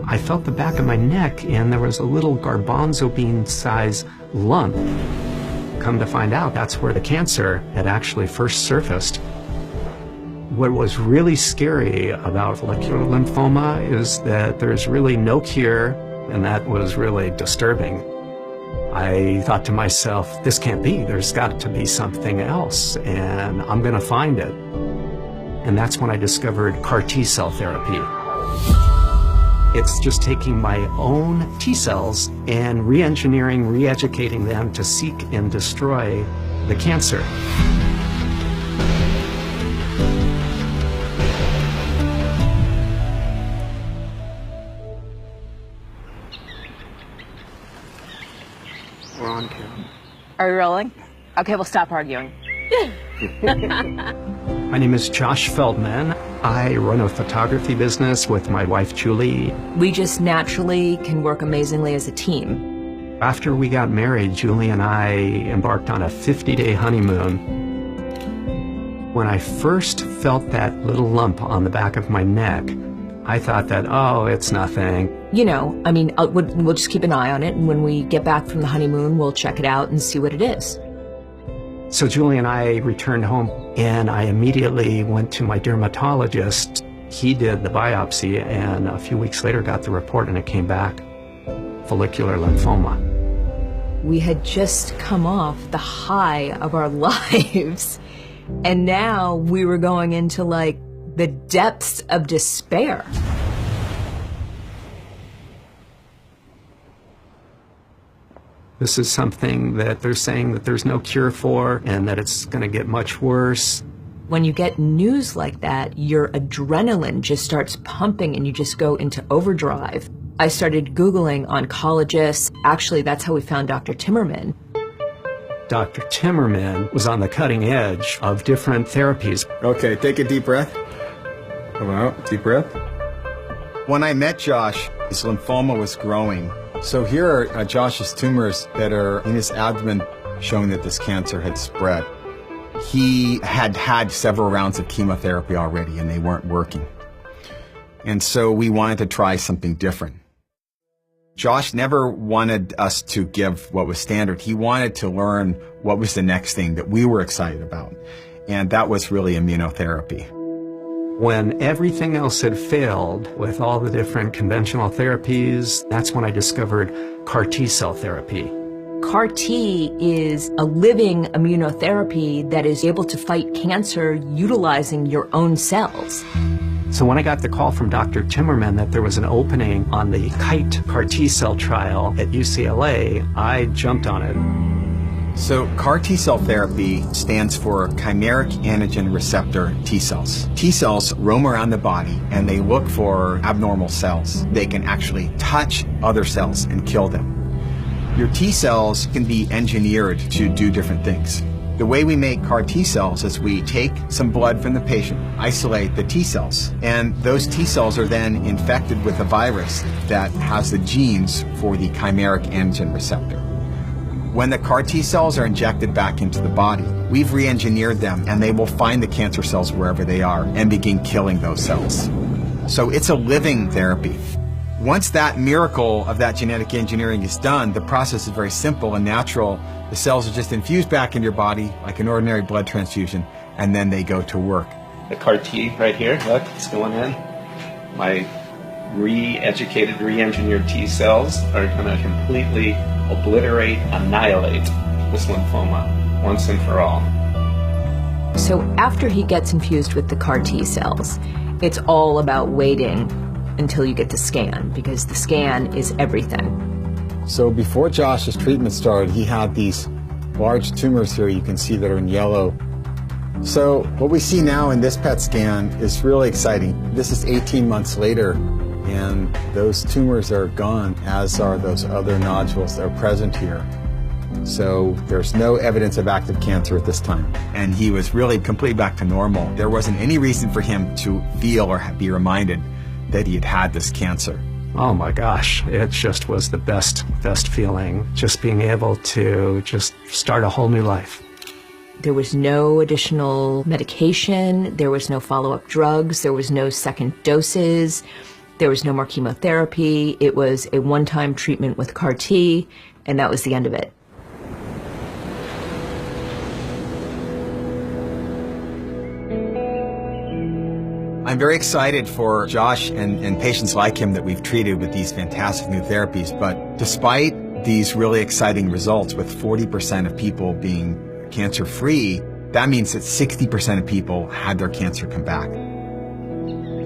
I felt the back of my neck, and there was a little garbanzo bean-sized lump. Come to find out, that's where the cancer had actually first surfaced. What was really scary about follicular lymphoma is that there's really no cure, and that was really disturbing. I thought to myself, this can't be. There's got to be something else, and I'm going to find it. And that's when I discovered CAR T-cell therapy. It's just taking my own T-cells and re-engineering, re-educating them to seek and destroy the cancer. We're on camera. Are we rolling? Okay, we'll stop arguing. My name is Josh Feldman. I run a photography business with my wife, Julie. We just naturally can work amazingly as a team. After we got married, Julie and I embarked on a 50-day honeymoon. When I first felt that little lump on the back of my neck, I thought that, oh, it's nothing. You know, I mean, we'll just keep an eye on it, and when we get back from the honeymoon, we'll check it out and see what it is. So Julie and I returned home, and I immediately went to my dermatologist. He did the biopsy, and a few weeks later got the report, and it came back, follicular lymphoma. We had just come off the high of our lives, and now we were going into, like, the depths of despair. This is something that they're saying that there's no cure for and that it's going to get much worse. When you get news like that, your adrenaline just starts pumping and you just go into overdrive. I started Googling oncologists. Actually, that's how we found Dr. Timmerman. Dr. Timmerman was on the cutting edge of different therapies. Okay, take a deep breath. Come out, deep breath. When I met Josh, his lymphoma was growing. So here are Josh's tumors that are in his abdomen showing that this cancer had spread. He had had several rounds of chemotherapy already and they weren't working. And so we wanted to try something different. Josh never wanted us to give what was standard. He wanted to learn what was the next thing that we were excited about. And that was really immunotherapy. When everything else had failed with all the different conventional therapies, that's when I discovered CAR T-cell therapy. CAR T is a living immunotherapy that is able to fight cancer utilizing your own cells. So when I got the call from Dr. Timmerman that there was an opening on the KITE CAR T-cell trial at UCLA, I jumped on it. So CAR T-cell therapy stands for chimeric antigen receptor T-cells. T-cells roam around the body and they look for abnormal cells. They can actually touch other cells and kill them. Your T-cells can be engineered to do different things. The way we make CAR T-cells is we take some blood from the patient, isolate the T-cells, and those T-cells are then infected with a virus that has the genes for the chimeric antigen receptor. When the CAR T-cells are injected back into the body, we've re-engineered them and they will find the cancer cells wherever they are and begin killing those cells. So it's a living therapy. Once that miracle of that genetic engineering is done, the process is very simple and natural. The cells are just infused back in your body like an ordinary blood transfusion, and then they go to work. The CAR T right here, look, it's going in. My re-educated, re-engineered T-cells are going to completely obliterate, annihilate this lymphoma once and for all. So after he gets infused with the CAR T cells, it's all about waiting until you get the scan, because the scan is everything. So before Josh's treatment started, he had these large tumors here you can see that are in yellow. So what we see now in this PET scan is really exciting. This is 18 months later, and those tumors are gone, as are those other nodules that are present here. So there's no evidence of active cancer at this time. And he was really completely back to normal. There wasn't any reason for him to feel or be reminded that he had had this cancer. Oh my gosh, it just was the best feeling, just being able to just start a whole new life. There was no additional medication. There was no follow-up drugs. There was no second doses. There was no more chemotherapy. It was a one-time treatment with CAR T, and that was the end of it. I'm very excited for Josh and patients like him that we've treated with these fantastic new therapies, but despite these really exciting results with 40% of people being cancer-free, that means that 60% of people had their cancer come back.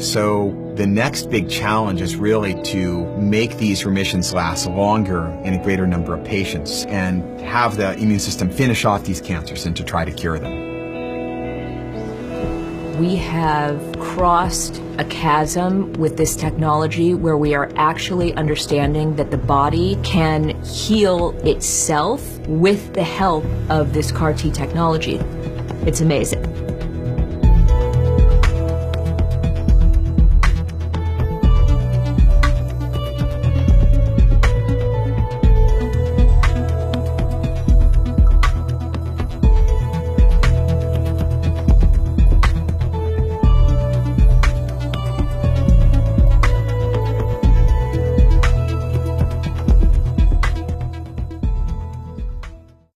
So the next big challenge is really to make these remissions last longer in a greater number of patients and have the immune system finish off these cancers and to try to cure them. We have crossed a chasm with this technology where we are actually understanding that the body can heal itself with the help of this CAR T technology. It's amazing.